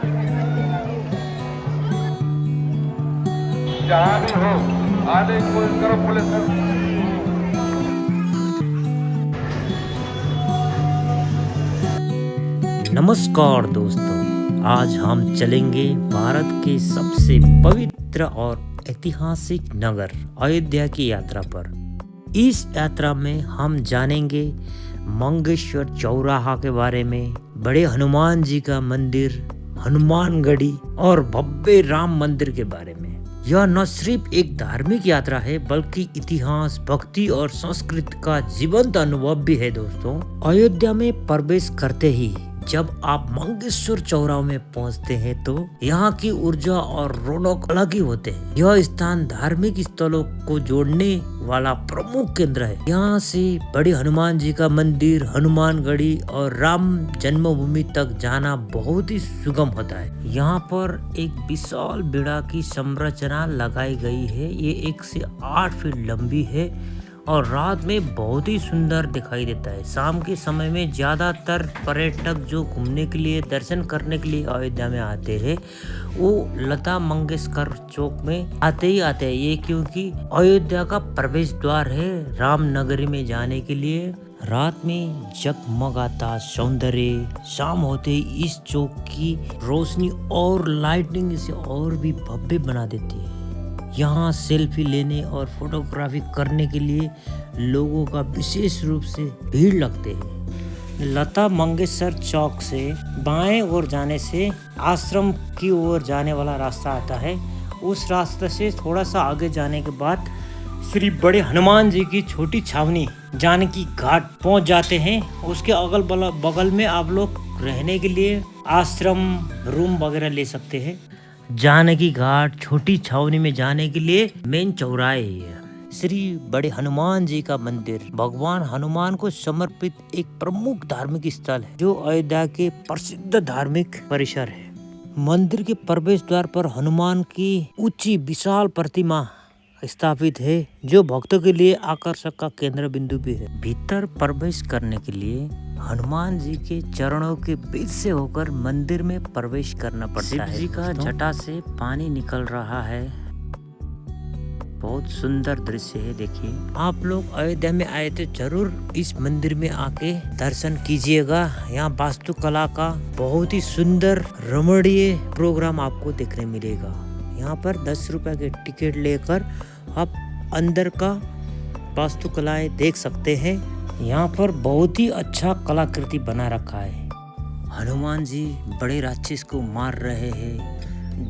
जहाँ भी हो आने की कोशिश करो पुलिस। नमस्कार दोस्तों, आज हम चलेंगे भारत के सबसे पवित्र और ऐतिहासिक नगर अयोध्या की यात्रा पर। इस यात्रा में हम जानेंगे मंगेश्वर चौराहा के बारे में, बड़े हनुमान जी का मंदिर, हनुमानगढ़ी और भव्य राम मंदिर के बारे में। यह न सिर्फ एक धार्मिक यात्रा है बल्कि इतिहास, भक्ति और संस्कृति का जीवंत अनुभव भी है। दोस्तों, अयोध्या में प्रवेश करते ही जब आप मंगेश्वर चौराहा में पहुंचते हैं तो यहाँ की ऊर्जा और रौनक अलग ही होते हैं। यह स्थान धार्मिक स्थलों को जोड़ने वाला प्रमुख केंद्र है। यहाँ से बड़े हनुमान जी का मंदिर, हनुमानगढ़ी और राम जन्मभूमि तक जाना बहुत ही सुगम होता है। यहाँ पर एक विशाल बेड़ा की संरचना लगाई गई है। ये 1 से 8 फीट लंबी है और रात में बहुत ही सुंदर दिखाई देता है। शाम के समय में ज्यादातर पर्यटक जो घूमने के लिए, दर्शन करने के लिए अयोध्या में आते हैं वो लता मंगेशकर चौक में आते हैं। ये क्योंकि अयोध्या का प्रवेश द्वार है राम नगरी में जाने के लिए। रात में जगमगाता सौंदर्य, शाम होते ही इस चौक की रोशनी और लाइटिंग इसे और भी भव्य बना देती है। यहाँ सेल्फी लेने और फोटोग्राफी करने के लिए लोगों का विशेष रूप से भीड़ लगते हैं। लता मंगेशकर चौक से बाएं ओर जाने से आश्रम की ओर जाने वाला रास्ता आता है। उस रास्ते से थोड़ा सा आगे जाने के बाद श्री बड़े हनुमान जी की छोटी छावनी जानकी घाट पहुंच जाते हैं। उसके अगल बगल में आप लोग रहने के लिए आश्रम रूम वगैरह ले सकते हैं। जानकी घाट छोटी छावनी में जाने के लिए मेन चौराहे है। श्री बड़े हनुमान जी का मंदिर भगवान हनुमान को समर्पित एक प्रमुख धार्मिक स्थल है जो अयोध्या के प्रसिद्ध धार्मिक परिसर है। मंदिर के प्रवेश द्वार पर हनुमान की ऊंची विशाल प्रतिमा स्थापित है जो भक्तों के लिए आकर्षक का केंद्र बिंदु भी है। भीतर प्रवेश करने के लिए हनुमान जी के चरणों के बीच से होकर मंदिर में प्रवेश करना पड़ता है। शिव जी का जटा से पानी निकल रहा है। बहुत सुंदर दृश्य है। देखिए, आप लोग अयोध्या में आए तो जरूर इस मंदिर में आके दर्शन कीजिएगा। यहाँ वास्तुकला का बहुत ही सुंदर रमणीय प्रोग्राम आपको देखने मिलेगा। यहाँ पर 10 रुपए के टिकट लेकर आप अंदर का वास्तुकलाएं देख सकते हैं। यहाँ पर बहुत ही अच्छा कलाकृति बना रखा है। हनुमान जी बड़े राक्षस को मार रहे हैं।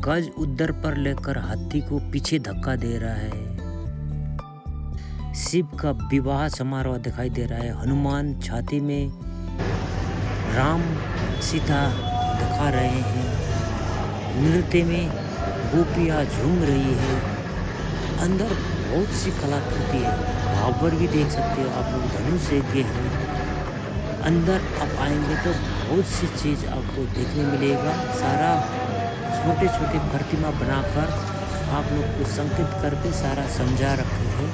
गज उद्दर पर लेकर हाथी को पीछे धक्का दे रहा है। शिव का विवाह समारोह दिखाई दे रहा है। हनुमान छाती में राम सीता दिखा रहे हैं। नृत्य में गोपियाँ झूम रही है। अंदर बहुत सी कलाकृति है। भावर भी देख सकते हो आप लोग, धनुष यज्ञ है। अंदर आप आएंगे तो बहुत सी चीज आपको देखने मिलेगा। सारा छोटे छोटे प्रतिमा बनाकर आप लोग को संकेत करके सारा समझा रखे हैं।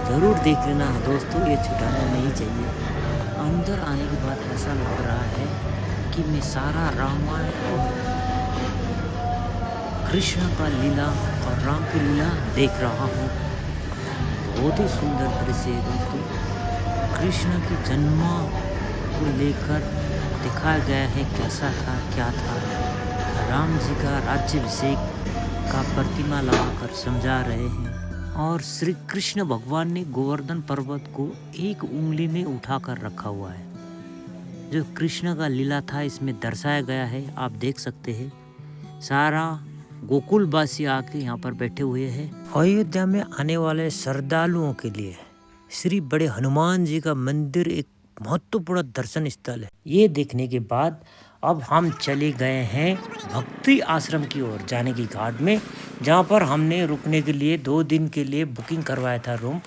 जरूर देख लेना दोस्तों, ये छुटाना नहीं चाहिए। अंदर आने के बाद ऐसा लग रहा है कि मैं सारा रामायण और कृष्ण का लीला और राम की लीला देख रहा हूँ। बहुत ही सुंदर दृश्य है दोस्तों। कृष्ण के जन्म को लेकर दिखाया गया है कैसा था, क्या था। राम जी का राज्याभिषेक का प्रतिमा लगाकर समझा रहे हैं। और श्री कृष्ण भगवान ने गोवर्धन पर्वत को एक उंगली में उठाकर रखा हुआ है। जो कृष्ण का लीला था इसमें दर्शाया गया है, आप देख सकते हैं। सारा गोकुलवासी आके यहाँ पर बैठे हुए हैं। अयोध्या में आने वाले श्रद्धालुओं के लिए श्री बड़े हनुमान जी का मंदिर एक महत्वपूर्ण दर्शन स्थल है। ये देखने के बाद अब हम चले गए हैं भक्ति आश्रम की ओर जाने की घाट में, जहाँ पर हमने रुकने के लिए 2 दिन के लिए बुकिंग करवाया था रूम।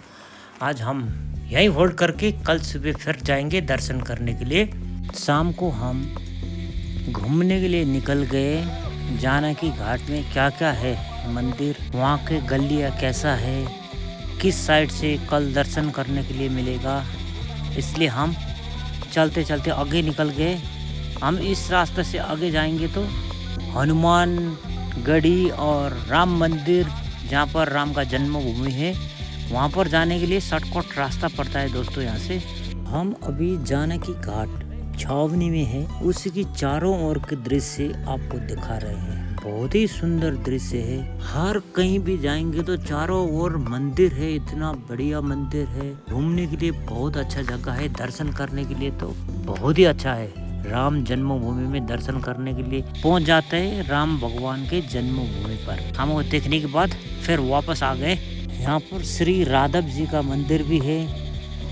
आज हम यहीं होल्ड करके कल सुबह फिर जाएंगे दर्शन करने के लिए। शाम को हम घूमने के लिए निकल गए। जानकी घाट में क्या क्या है मंदिर, वहाँ के गलियाँ कैसा है, किस साइड से कल दर्शन करने के लिए मिलेगा, इसलिए हम चलते चलते आगे निकल गए। हम इस रास्ते से आगे जाएंगे तो हनुमान गढ़ी और राम मंदिर, जहाँ पर राम का जन्मभूमि है, वहाँ पर जाने के लिए शॉर्टकट रास्ता पड़ता है दोस्तों। यहाँ से हम अभी जानकी घाट छावनी में है, उसकी चारों ओर के दृश्य आपको दिखा रहे हैं। बहुत ही सुंदर दृश्य है। हर कहीं भी जाएंगे तो चारों ओर मंदिर है, इतना बढ़िया मंदिर है। घूमने के लिए बहुत अच्छा जगह है, दर्शन करने के लिए तो बहुत ही अच्छा है। राम जन्मभूमि में दर्शन करने के लिए पहुंच जाते हैं, राम भगवान के जन्मभूमि पर। हम वो देखने के बाद फिर वापस आ गए। यहाँ पर श्री राधव जी का मंदिर भी है।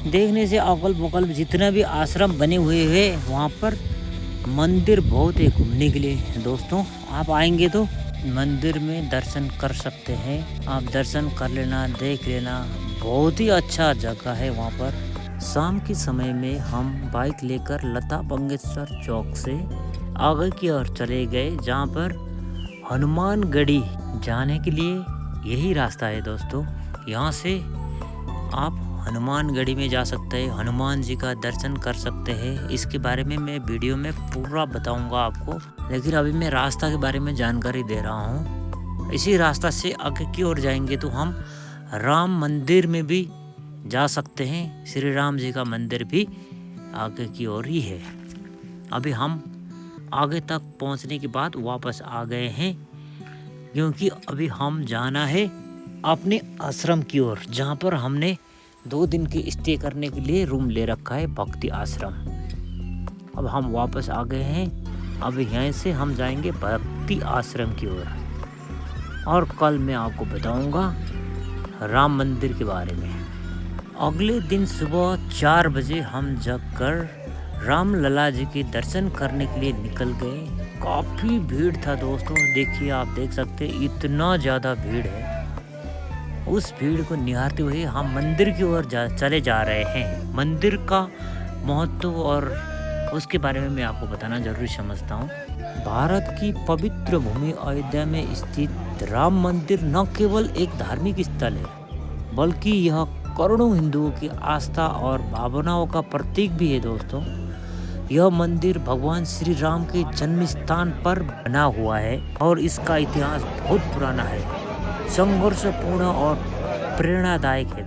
देखने से अगल बगल जितना भी आश्रम बने हुए हैं, वहाँ पर मंदिर बहुत है घूमने के लिए दोस्तों। आप आएंगे तो मंदिर में दर्शन कर सकते हैं। आप दर्शन कर लेना, देख लेना, बहुत ही अच्छा जगह है वहाँ पर। शाम के समय में हम बाइक लेकर लता मंगेशकर चौक से आगे की ओर चले गए, जहाँ पर हनुमान गढ़ी जाने के लिए यही रास्ता है दोस्तों। यहाँ से आप हनुमान गढ़ी में जा सकते हैं, हनुमान जी का दर्शन कर सकते हैं। इसके बारे में मैं वीडियो में पूरा बताऊंगा आपको, लेकिन अभी मैं रास्ता के बारे में जानकारी दे रहा हूँ। इसी रास्ता से आगे की ओर जाएंगे तो हम राम मंदिर में भी जा सकते हैं। श्री राम जी का मंदिर भी आगे की ओर ही है। अभी हम आगे तक पहुँचने के बाद वापस आ गए हैं, क्योंकि अभी हम जाना है अपने आश्रम की ओर, जहाँ पर हमने 2 दिन की स्टे करने के लिए रूम ले रखा है, भक्ति आश्रम। अब हम वापस आ गए हैं। अब यहाँ से हम जाएंगे भक्ति आश्रम की ओर, और कल मैं आपको बताऊंगा राम मंदिर के बारे में। अगले दिन सुबह 4 बजे हम जगकर राम लला जी के दर्शन करने के लिए निकल गए। काफ़ी भीड़ था दोस्तों, देखिए आप देख सकते हैं इतना ज़्यादा भीड़ है। उस भीड़ को निहारते हुए हम मंदिर की ओर चले जा रहे हैं। मंदिर का महत्व और उसके बारे में मैं आपको बताना जरूरी समझता हूँ। भारत की पवित्र भूमि अयोध्या में स्थित राम मंदिर न केवल एक धार्मिक स्थल है, बल्कि यह करोड़ों हिंदुओं की आस्था और भावनाओं का प्रतीक भी है दोस्तों। यह मंदिर भगवान श्री राम के जन्म स्थान पर बना हुआ है और इसका इतिहास बहुत पुराना है, संघर्षपूर्ण और प्रेरणादायक है।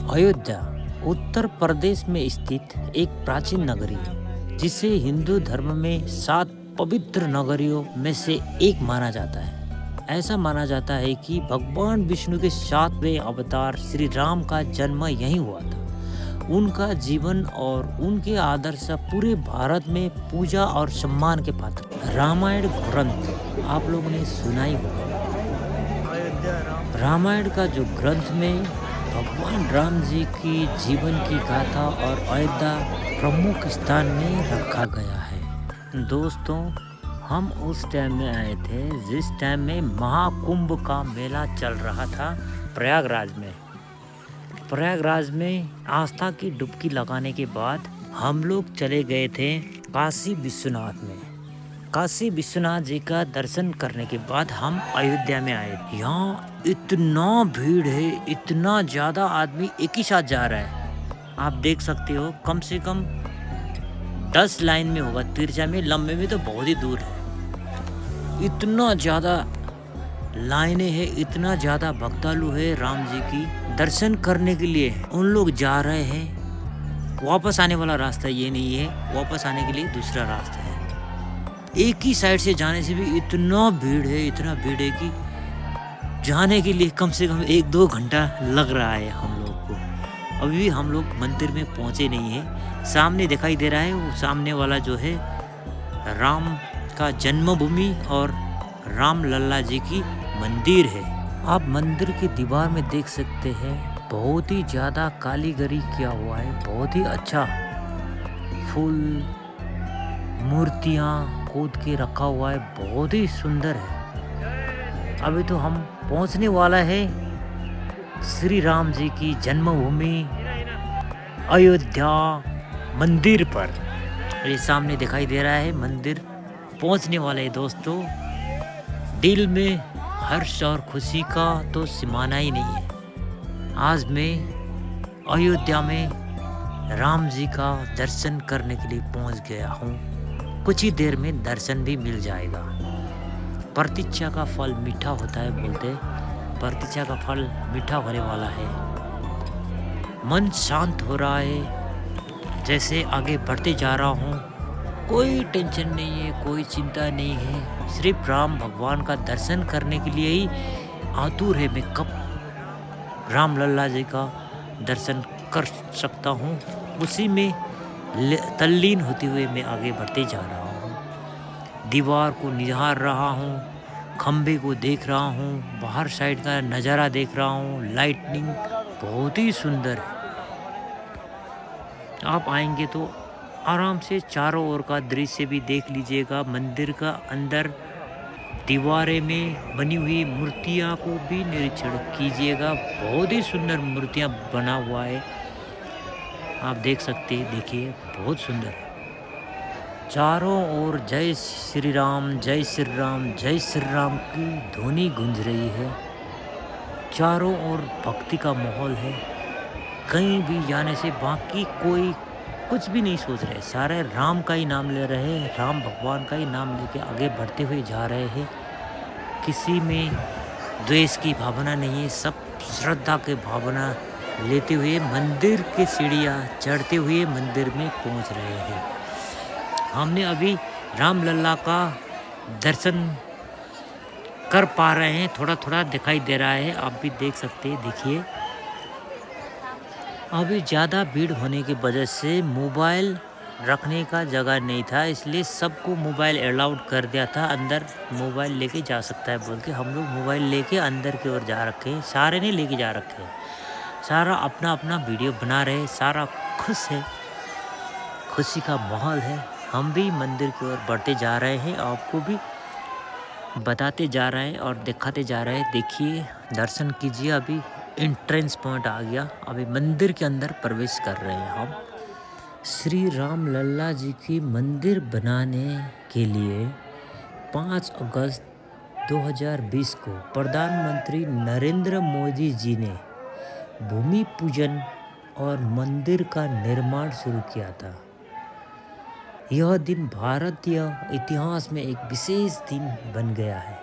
अयोध्या उत्तर प्रदेश में स्थित एक प्राचीन नगरी है, जिसे हिंदू धर्म में 7 पवित्र नगरियों में से एक माना जाता है। ऐसा माना जाता है कि भगवान विष्णु के 7वें अवतार श्री राम का जन्म यहीं हुआ था। उनका जीवन और उनके आदर्श पूरे भारत में पूजा और सम्मान के पात्र। रामायण ग्रंथ आप लोगों ने सुना ही होगा। रामायण का जो ग्रंथ में भगवान राम जी की जीवन की गाथा और अयोध्या प्रमुख स्थान में रखा गया है। दोस्तों, हम उस टाइम में आए थे जिस टाइम में महाकुंभ का मेला चल रहा था प्रयागराज में। प्रयागराज में आस्था की डुबकी लगाने के बाद हम लोग चले गए थे काशी विश्वनाथ में। काशी विश्वनाथ जी का दर्शन करने के बाद हम अयोध्या में आए। यहाँ इतना भीड़ है, इतना ज़्यादा आदमी एक ही साथ जा रहा है। आप देख सकते हो कम से कम 10 लाइन में होगा, तिरछा में, लंबे में तो बहुत ही दूर है। इतना ज़्यादा लाइनें हैं, इतना ज़्यादा भक्तालु है राम जी की दर्शन करने के लिए। उन लोग जा रहे हैं। वापस आने वाला रास्ता ये नहीं है, वापस आने के लिए दूसरा रास्ता है। एक ही साइड से जाने से भी इतना भीड़ है, इतना भीड़ है कि जाने के लिए कम से कम 1-2 घंटा लग रहा है हम लोग को। अभी भी हम लोग मंदिर में पहुंचे नहीं है। सामने दिखाई दे रहा है, वो सामने वाला जो है राम का जन्मभूमि और राम लल्ला जी की मंदिर है। आप मंदिर की दीवार में देख सकते हैं, बहुत ही ज़्यादा कारीगरी किया हुआ है, बहुत ही अच्छा। फूल मूर्तियाँ खोद के रखा हुआ है, बहुत ही सुंदर है। अभी तो हम पहुंचने वाला है श्री राम जी की जन्मभूमि अयोध्या मंदिर पर। ये सामने दिखाई दे रहा है मंदिर। पहुंचने वाले दोस्तों, दिल में हर्ष और खुशी का तो सीमाना ही नहीं है। आज मैं अयोध्या में राम जी का दर्शन करने के लिए पहुंच गया हूं। कुछ ही देर में दर्शन भी मिल जाएगा। प्रतीक्षा का फल मीठा होता है बोलते, प्रतीक्षा का फल मीठा होने वाला है। मन शांत हो रहा है, जैसे आगे बढ़ते जा रहा हूँ। कोई टेंशन नहीं है, कोई चिंता नहीं है, सिर्फ राम भगवान का दर्शन करने के लिए ही आतुर है। मैं कब राम लल्ला जी का दर्शन कर सकता हूँ, उसी में तल्लीन होते हुए मैं आगे बढ़ते जा रहा हूँ। दीवार को निहार रहा हूँ, खंबे को देख रहा हूँ, बाहर साइड का नज़ारा देख रहा हूँ। लाइटनिंग बहुत ही सुंदर है। आप आएंगे तो आराम से चारों ओर का दृश्य भी देख लीजिएगा। मंदिर का अंदर दीवारें में बनी हुई मूर्तियाँ को भी निरीक्षण कीजिएगा। बहुत ही सुंदर मूर्तियाँ बना हुआ है, आप देख सकते हैं। देखिए बहुत सुंदर है। चारों ओर जय श्री राम, जय श्री राम, जय श्री राम की ध्वनि गूंज रही है। चारों ओर भक्ति का माहौल है। कहीं भी जाने से बाकी कोई कुछ भी नहीं सोच रहे, सारे राम का ही नाम ले रहे हैं, राम भगवान का ही नाम लेके आगे बढ़ते हुए जा रहे हैं। किसी में द्वेष की भावना नहीं है, सब श्रद्धा के भावना लेते हुए मंदिर की सीढ़ियाँ चढ़ते हुए मंदिर में पहुंच रहे हैं। हमने अभी राम लल्ला का दर्शन कर पा रहे हैं, थोड़ा थोड़ा दिखाई दे रहा है, आप भी देख सकते हैं। देखिए अभी ज़्यादा भीड़ होने की वजह से मोबाइल रखने का जगह नहीं था, इसलिए सबको मोबाइल अलाउड कर दिया था। अंदर मोबाइल लेके जा सकता है बोल के हम लोग मोबाइल लेके अंदर की ओर जा रखे हैं। सारे ने लेके जा रखे हैं, सारा अपना अपना वीडियो बना रहे हैं, सारा खुश है, खुशी का माहौल है। हम भी मंदिर की ओर बढ़ते जा रहे हैं, आपको भी बताते जा रहे हैं और दिखाते जा रहे हैं। देखिए दर्शन कीजिए। अभी एंट्रेंस पॉइंट आ गया, अभी मंदिर के अंदर प्रवेश कर रहे हैं हम। श्री राम लल्ला जी की मंदिर बनाने के लिए 5 अगस्त 2020 को प्रधानमंत्री नरेंद्र मोदी जी ने भूमि पूजन और मंदिर का निर्माण शुरू किया था। यह दिन भारतीय इतिहास में एक विशेष दिन बन गया है।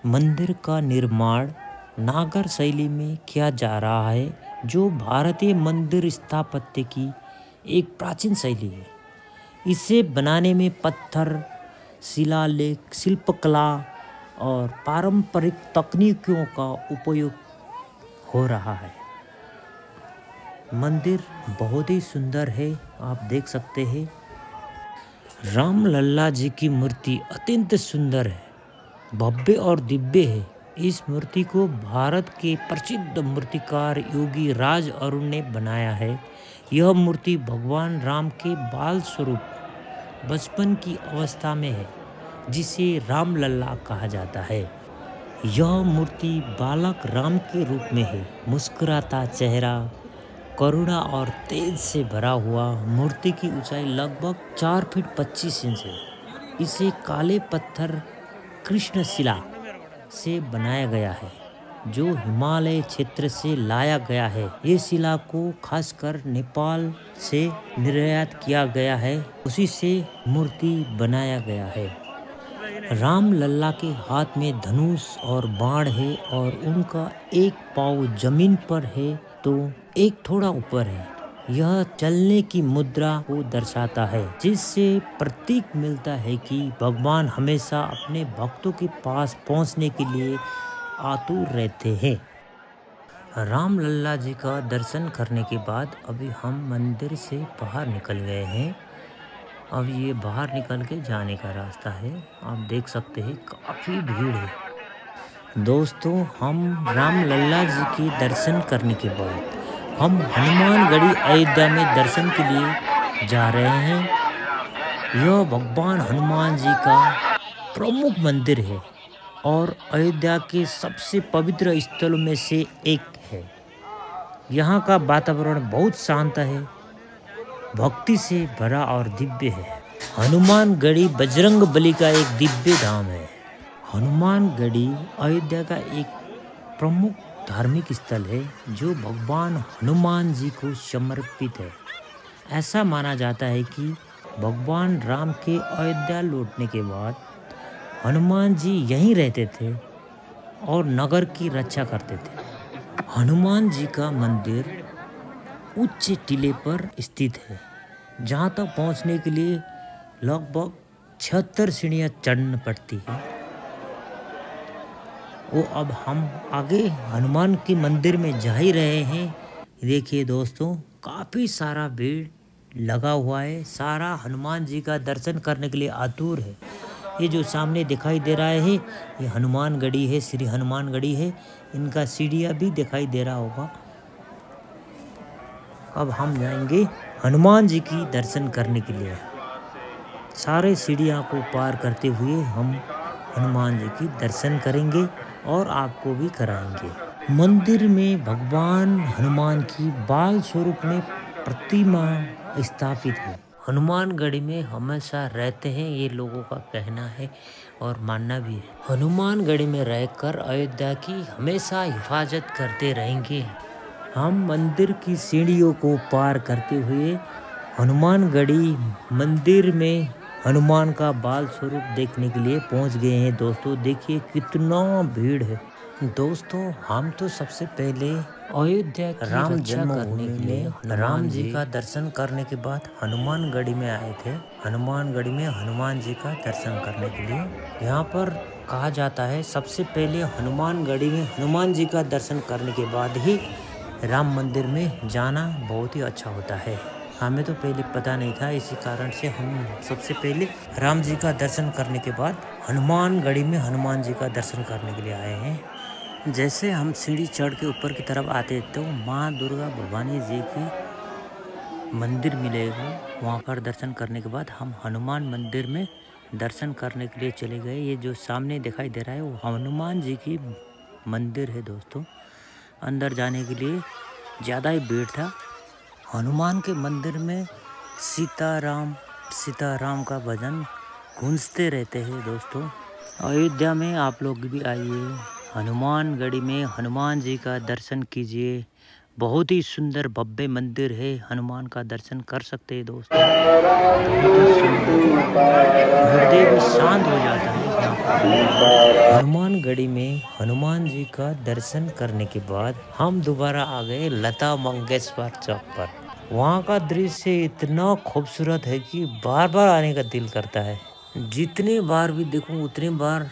मंदिर का निर्माण नागर शैली में किया जा रहा है, जो भारतीय मंदिर स्थापत्य की एक प्राचीन शैली है। इसे बनाने में पत्थर, शिलालेख, शिल्पकला और पारंपरिक तकनीकों का उपयोग हो रहा है। मंदिर बहुत ही सुंदर है, आप देख सकते हैं। राम लल्ला जी की मूर्ति अत्यंत सुंदर है, भव्य और दिव्य है। इस मूर्ति को भारत के प्रसिद्ध मूर्तिकार योगी राज अरुण ने बनाया है। यह मूर्ति भगवान राम के बाल स्वरूप बचपन की अवस्था में है, जिसे राम लल्ला कहा जाता है। यह मूर्ति बालक राम के रूप में है, मुस्कुराता चेहरा, करुणा और तेज से भरा हुआ। मूर्ति की ऊंचाई लगभग 4 फीट 25 इंच है। इसे काले पत्थर कृष्णशिला से बनाया गया है, जो हिमालय क्षेत्र से लाया गया है। ये शिला को खासकर नेपाल से निर्यात किया गया है, उसी से मूर्ति बनाया गया है। राम लल्ला के हाथ में धनुष और बाण है और उनका एक पाँव जमीन पर है तो एक थोड़ा ऊपर है। यह चलने की मुद्रा को दर्शाता है, जिससे प्रतीक मिलता है कि भगवान हमेशा अपने भक्तों के पास पहुंचने के लिए आतुर रहते हैं। राम लल्ला जी का दर्शन करने के बाद अभी हम मंदिर से बाहर निकल गए हैं। अब ये बाहर निकल के जाने का रास्ता है, आप देख सकते हैं काफ़ी भीड़ है। दोस्तों, हम राम लल्ला जी के दर्शन करने के बाद हम हनुमानगढ़ी अयोध्या में दर्शन के लिए जा रहे हैं। यह भगवान हनुमान जी का प्रमुख मंदिर है और अयोध्या के सबसे पवित्र स्थलों में से एक है। यहाँ का वातावरण बहुत शांत है, भक्ति से भरा और दिव्य है। हनुमानगढ़ी बजरंग बली का एक दिव्य धाम है। हनुमानगढ़ी अयोध्या का एक प्रमुख धार्मिक स्थल है, जो भगवान हनुमान जी को समर्पित है। ऐसा माना जाता है कि भगवान राम के अयोध्या लौटने के बाद हनुमान जी यहीं रहते थे और नगर की रक्षा करते थे। हनुमान जी का मंदिर उच्च टीले पर स्थित है, जहाँ तक पहुँचने के लिए लगभग 76 सीढ़ियाँ चढ़नी पड़ती है। वो अब हम आगे हनुमान के मंदिर में जा ही रहे हैं। देखिए दोस्तों, काफ़ी सारा भीड़ लगा हुआ है, सारा हनुमान जी का दर्शन करने के लिए आतुर है। ये जो सामने दिखाई दे रहा है, ये हनुमानगढ़ी है, श्री हनुमानगढ़ी है। इनका सीढ़ियाँ भी दिखाई दे रहा होगा। अब हम जाएंगे हनुमान जी की दर्शन करने के लिए। सारे सीढ़ियाँ को पार करते हुए हम हनुमान जी की दर्शन करेंगे और आपको भी कराएंगे। मंदिर में भगवान हनुमान की बाल स्वरूप में प्रतिमा स्थापित है। हनुमानगढ़ी में हमेशा रहते हैं, ये लोगों का कहना है और मानना भी है। हनुमानगढ़ी में रहकर अयोध्या की हमेशा हिफाजत करते रहेंगे। हम मंदिर की सीढ़ियों को पार करते हुए हनुमानगढ़ी मंदिर में हनुमान का बाल स्वरूप देखने के लिए पहुंच गए हैं। दोस्तों देखिए कितना भीड़ है। दोस्तों हम तो सबसे पहले अयोध्या की राम जन्मभूमि में राम जी का दर्शन करने के बाद हनुमानगढ़ी में आए थे। हनुमानगढ़ी में हनुमान जी का दर्शन करने के लिए यहाँ पर कहा जाता है सबसे पहले हनुमानगढ़ी में हनुमान जी का दर्शन करने के बाद ही राम मंदिर में जाना बहुत ही अच्छा होता है। हमें तो पहले पता नहीं था, इसी कारण से हम सबसे पहले राम जी का दर्शन करने के बाद हनुमानगढ़ी में हनुमान जी का दर्शन करने के लिए आए हैं। जैसे हम सीढ़ी चढ़ के ऊपर की तरफ आते तो माँ दुर्गा भवानी जी की मंदिर मिलेगा। वहाँ पर दर्शन करने के बाद हम हनुमान मंदिर में दर्शन करने के लिए चले गए। ये जो सामने दिखाई दे रहा है वो हनुमान जी की मंदिर है। दोस्तों अंदर जाने के लिए ज़्यादा ही भीड़ था। हनुमान के मंदिर में सीताराम सीताराम का भजन गूंजते रहते हैं। दोस्तों अयोध्या में आप लोग भी आइए, हनुमानगढ़ी में हनुमान जी का दर्शन कीजिए। बहुत ही सुंदर भव्य मंदिर है, हनुमान का दर्शन कर सकते हैं दोस्तों। हृदय भी शांत हो जाता है यहाँ पर। हनुमानगढ़ी में हनुमान जी का दर्शन करने के बाद हम दोबारा आ गए लता मंगेशकर चौक पर। वहाँ का दृश्य इतना खूबसूरत है कि बार बार आने का दिल करता है। जितने बार भी देखूं उतने बार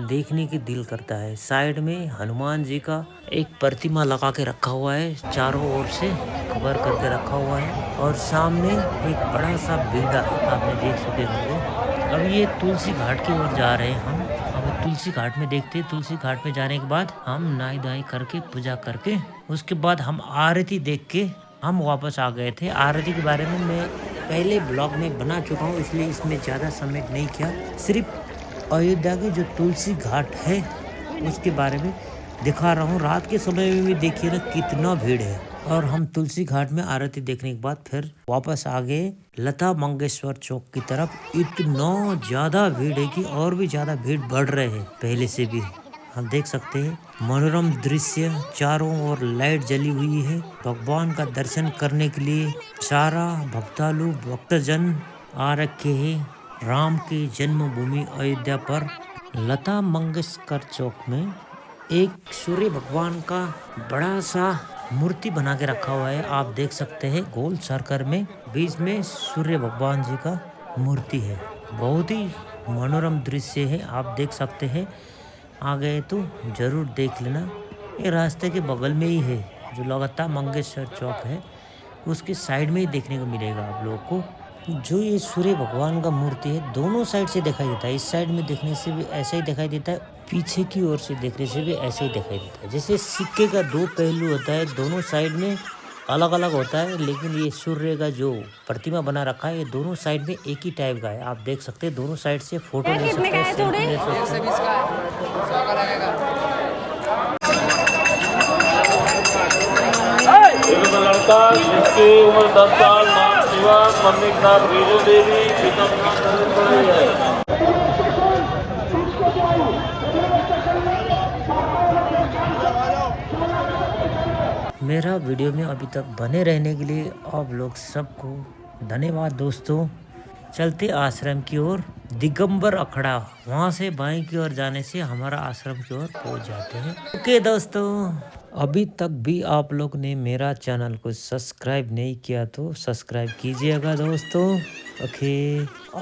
देखने की दिल करता है। साइड में हनुमान जी का एक प्रतिमा लगा के रखा हुआ है, चारों ओर से कवर करके रखा हुआ है और सामने एक बड़ा सा बेड़ा आपने देख सके होंगे। अब ये तुलसी घाट की ओर जा रहे हैं हम। अब तुलसी घाट में देखते हैं। तुलसी घाट में जाने के बाद हम नहाई धोई करके पूजा करके उसके बाद हम आरती देख के हम वापस आ गए थे। आरती के बारे में मैं पहले ब्लॉग में बना चुका हूँ, इसलिए इसमें ज़्यादा समय नहीं किया। सिर्फ अयोध्या की जो तुलसी घाट है उसके बारे में दिखा रहा हूँ। रात के समय में भी देखिए ना कितना भीड़ है। और हम तुलसी घाट में आरती देखने के बाद फिर वापस आ गए लता मंगेशकर चौक की तरफ। इतना ज़्यादा भीड़ है कि और भी ज़्यादा भीड़ बढ़ रहे हैं पहले से भी। हम देख सकते हैं मनोरम दृश्य, चारों ओर लाइट जली हुई है। भगवान का दर्शन करने के लिए सारा भक्तालु भक्तजन आ रखे हैं राम की जन्मभूमि अयोध्या पर। लता मंगेशकर चौक में एक सूर्य भगवान का बड़ा सा मूर्ति बना के रखा हुआ है। आप देख सकते हैं गोल सर्कल में बीच में सूर्य भगवान जी का मूर्ति है। बहुत ही मनोरम दृश्य है, आप देख सकते हैं। आ गए तो जरूर देख लेना। ये रास्ते के बगल में ही है, जो लता मंगेशकर चौक है उसके साइड में ही देखने को मिलेगा आप लोगों को। जो ये सूर्य भगवान का मूर्ति है दोनों साइड से दिखाई देता है। इस साइड में देखने से भी ऐसा ही दिखाई देता है, पीछे की ओर से देखने से भी ऐसे ही दिखाई देता है। जैसे सिक्के का दो पहलू होता है, दोनों साइड में अलग अलग होता है, लेकिन ये सूर्य का जो प्रतिमा बना रखा है ये दोनों साइड में एक ही टाइप का है। आप देख सकते हैं दोनों साइड से फोटो ले सकते हैं, सेल्फी ले सकते एक लड़का जिसकी उम्र 10 साल, नाम शिवा, मम्मी का नाम रीजू देवी, पिता का नाम नरेंद्र है। मेरा वीडियो में अभी तक बने रहने के लिए आप लोग सबको धन्यवाद दोस्तों। चलते आश्रम की ओर। दिगंबर अखड़ा, वहाँ से बाएं की ओर जाने से हमारा आश्रम की ओर पहुँच जाते हैं। ओके दोस्तों, अभी तक भी आप लोग ने मेरा चैनल को सब्सक्राइब नहीं किया तो सब्सक्राइब कीजिएगा दोस्तों। ओके,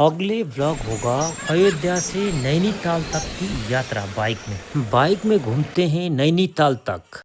अगले ब्लॉग होगा अयोध्या से नैनीताल तक की यात्रा बाइक में घूमते हैं नैनीताल तक।